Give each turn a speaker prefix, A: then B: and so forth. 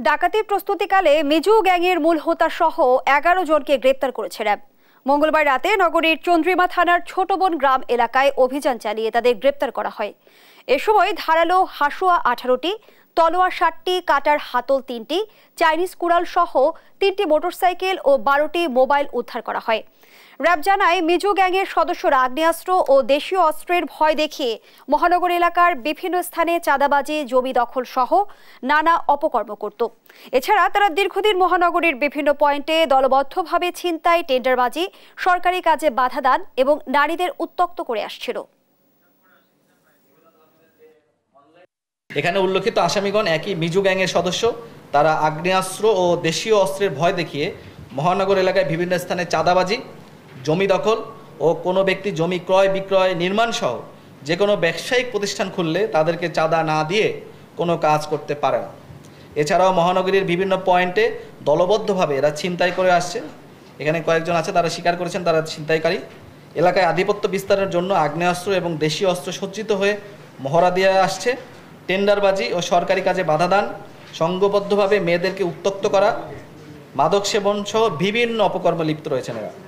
A: ডাকাতির প্রস্তুতিকালে মিজু গ্যাংয়ের মূল হোতা সহ ১১ জনকে গ্রেপ্তার করেছে র্যাব। মঙ্গলবার রাতে নগরীর চন্দ্রিমা থানার ছোটবন গ্রাম এলাকায় অভিযান চালিয়ে তাদের গ্রেপ্তার করা হয়। এ সময় ধারালো হাসুয়া ১৮টি, তলোয়ার ৬০টি, কাটার হাতল ৩টি, চাইনিজ কুড়াল সহ ৩টি মোটরসাইকেল ও ১২টি মোবাইল উদ্ধার করা হয়। র্যাব জানায়, মিজু গ্যাংয়ের সদস্যরা আগ্নেয়াস্ত্র ও দেশীয় অস্ত্রের ভয় দেখিয়ে মহানগর এলাকার বিভিন্ন স্থানে চাঁদাবাজি, জমি দখল সহ নানা অপকর্ম করত। এছাড়া তারা দীর্ঘদিন মহানগরীর বিভিন্ন পয়েন্টে দলবদ্ধভাবে ছিনতাই, টেন্ডারবাজি, সরকারি কাজে বাধা দান এবং নারীদের উত্ত্যক্ত করে আসছিল।
B: এখানে উল্লেখিত আসামিগণ একই মিজু গ্যাংয়ের সদস্য। তারা আগ্নেয়াস্ত্র ও দেশীয় অস্ত্রের ভয় দেখিয়ে মহানগর এলাকায় বিভিন্ন স্থানে চাঁদাবাজি, জমি দখল ও কোনো ব্যক্তি জমি ক্রয় বিক্রয়, নির্মাণ সহ যে কোনো ব্যবসায়িক প্রতিষ্ঠান খুললে তাদেরকে চাঁদা না দিয়ে কোনো কাজ করতে পারে না। এছাড়াও মহানগরীর বিভিন্ন পয়েন্টে দলবদ্ধভাবে এরা ছিনতাই করে আসছে। এখানে কয়েকজন আছে, তারা স্বীকার করেছেন তারা ছিনতাইকারী। এলাকায় আধিপত্য বিস্তারের জন্য আগ্নেয়াস্ত্র এবং দেশীয় অস্ত্র সজ্জিত হয়ে মহড়া দিয়ে আসছে। টেন্ডারবাজি ও সরকারি কাজে বাধা দান, সংঘবদ্ধভাবে মেয়েদেরকে উত্ত্যক্ত করা, মাদক সেবন সহ বিভিন্ন অপকর্মে লিপ্ত রয়েছেন এরা।